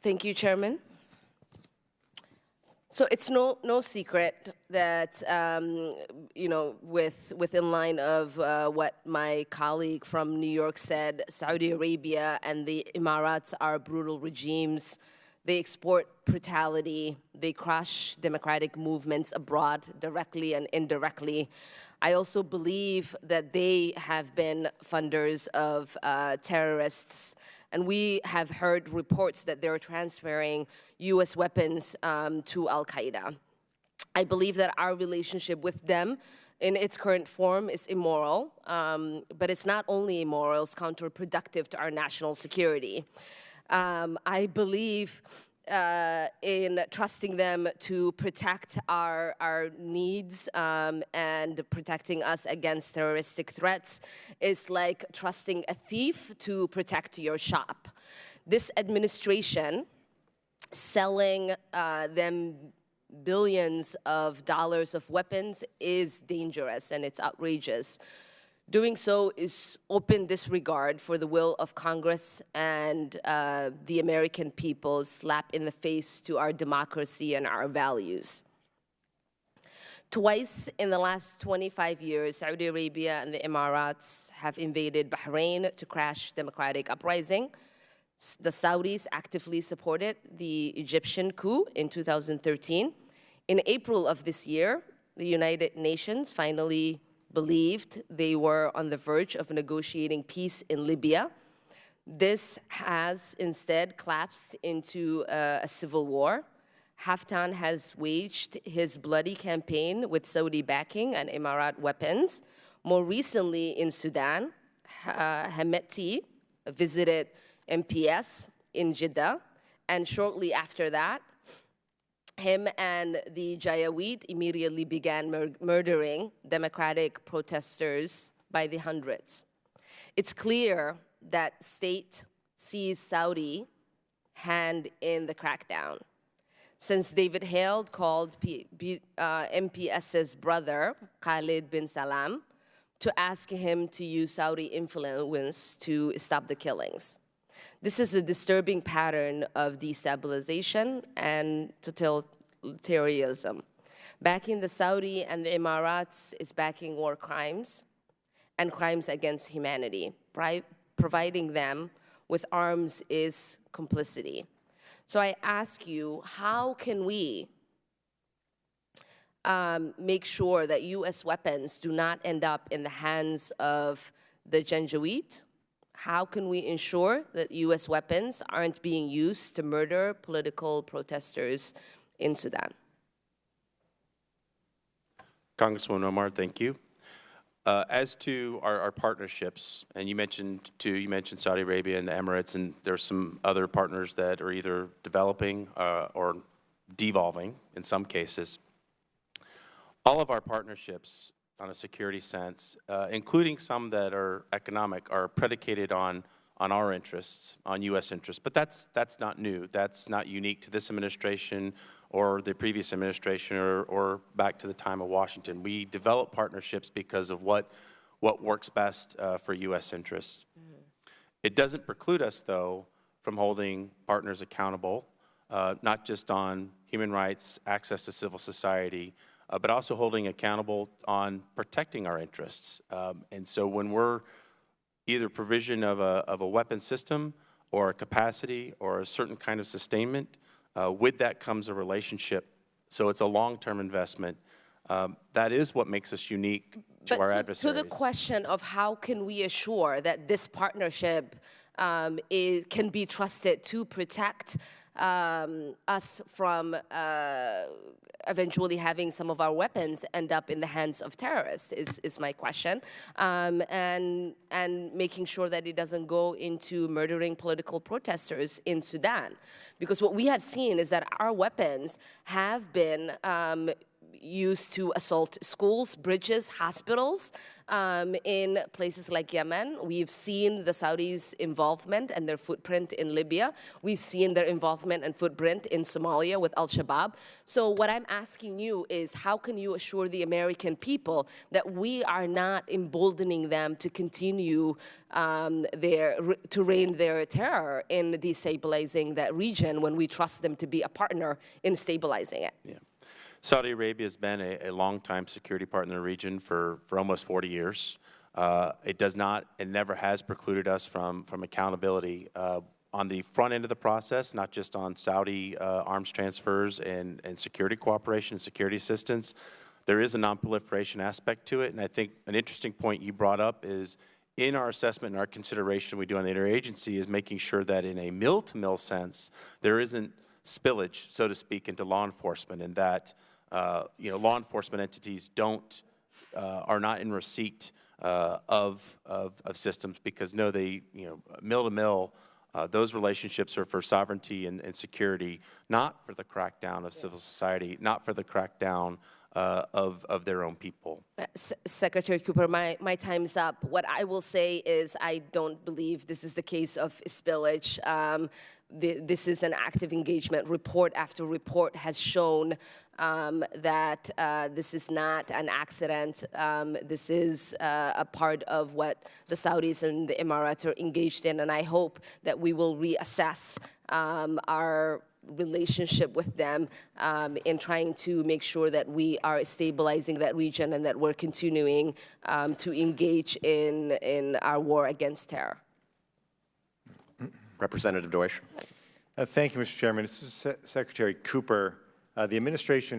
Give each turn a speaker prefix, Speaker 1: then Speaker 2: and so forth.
Speaker 1: Thank you, Chairman. So it's no secret that, within line of what my colleague from New York said, Saudi Arabia and the Emirates are brutal regimes. They export brutality. They crush democratic movements abroad directly and indirectly. I also believe that they have been funders of terrorists. And we have heard reports that they're transferring U.S. weapons to al-Qaeda. I believe that our relationship with them in its current form is immoral, but it's not only immoral, it's counterproductive to our national security. I believe in trusting them to protect our needs and protecting us against terroristic threats is like trusting a thief to protect your shop. This administration selling them billions of dollars of weapons is dangerous and it's outrageous. Doing so is open disregard for the will of Congress and the American people, slap in the face to our democracy and our values. Twice in the last 25 years, Saudi Arabia and the Emirates have invaded Bahrain to crash democratic uprising. The Saudis actively supported the Egyptian coup in 2013. In April of this year, the United Nations finally believed they were on the verge of negotiating peace in Libya. This has instead collapsed into a civil war. Haftar has waged his bloody campaign with Saudi backing and Emirate weapons. More recently in Sudan, Hemeti visited MPS in Jeddah, and shortly after that, him and the Janjaweed immediately began murdering democratic protesters by the hundreds. It's clear that state sees Saudi hand in the crackdown. Since David Hale called MPS's brother, Khalid bin Salam, to ask him to use Saudi influence to stop the killings. This is a disturbing pattern of destabilization and totalitarianism. Backing the Saudi and the Emirates is backing war crimes and crimes against humanity. Providing them with arms is complicity. So I ask you, how can we make sure that U.S. weapons do not end up in the hands of the Janjaweed? How can we ensure that U.S. weapons aren't being used to murder political protesters in Sudan?
Speaker 2: Congresswoman Omar, thank you. As to our partnerships, and you mentioned Saudi Arabia and the Emirates, and there's some other partners that are either developing or devolving in some cases. All of our partnerships on a security sense, including some that are economic, are predicated on our interests, on U.S. interests. But that's not new. That's not unique to this administration or the previous administration or back to the time of Washington. We develop partnerships because of what works best for U.S. interests. Mm-hmm. It doesn't preclude us, though, from holding partners accountable, not just on human rights, access to civil society, but also holding accountable on protecting our interests. And so when we're either provision of a weapon system or a capacity or a certain kind of sustainment, with that comes a relationship. So it's a long-term investment. That is what makes us unique to our adversaries.
Speaker 1: To the question of how can we assure that this partnership can be trusted to protect us from eventually having some of our weapons end up in the hands of terrorists is my question, and making sure that it doesn't go into murdering political protesters in Sudan. Because what we have seen is that our weapons have been used to assault schools, bridges, hospitals. In places like Yemen, we've seen the Saudis' involvement and their footprint in Libya. We've seen their involvement and footprint in Somalia with Al-Shabaab. So what I'm asking you is, how can you assure the American people that we are not emboldening them to continue to reign their terror in destabilizing that region when we trust them to be a partner in stabilizing it?
Speaker 2: Yeah. Saudi Arabia has been a long-time security partner in the region for almost 40 years. It does not and never has precluded us from accountability on the front end of the process, not just on Saudi arms transfers and security cooperation, security assistance. There is a non-proliferation aspect to it, and I think an interesting point you brought up is in our assessment and our consideration we do on the interagency is making sure that in a mill-to-mill sense, there isn't spillage, so to speak, into law enforcement, and that law enforcement entities are not in receipt of systems because mill to mill, those relationships are for sovereignty and security, not for the crackdown of civil society, not for the crackdown of their own people.
Speaker 1: Secretary Cooper, my time's up. What I will say is I don't believe this is the case of spillage. This is an active engagement. Report after report has shown that this is not an accident. This is a part of what the Saudis and the Emirates are engaged in, and I hope that we will reassess our relationship with them in trying to make sure that we are stabilizing that region and that we're continuing to engage in our war against terror.
Speaker 3: Representative Deutsch.
Speaker 4: Thank you, Mr. Chairman. This is Secretary Cooper. The administration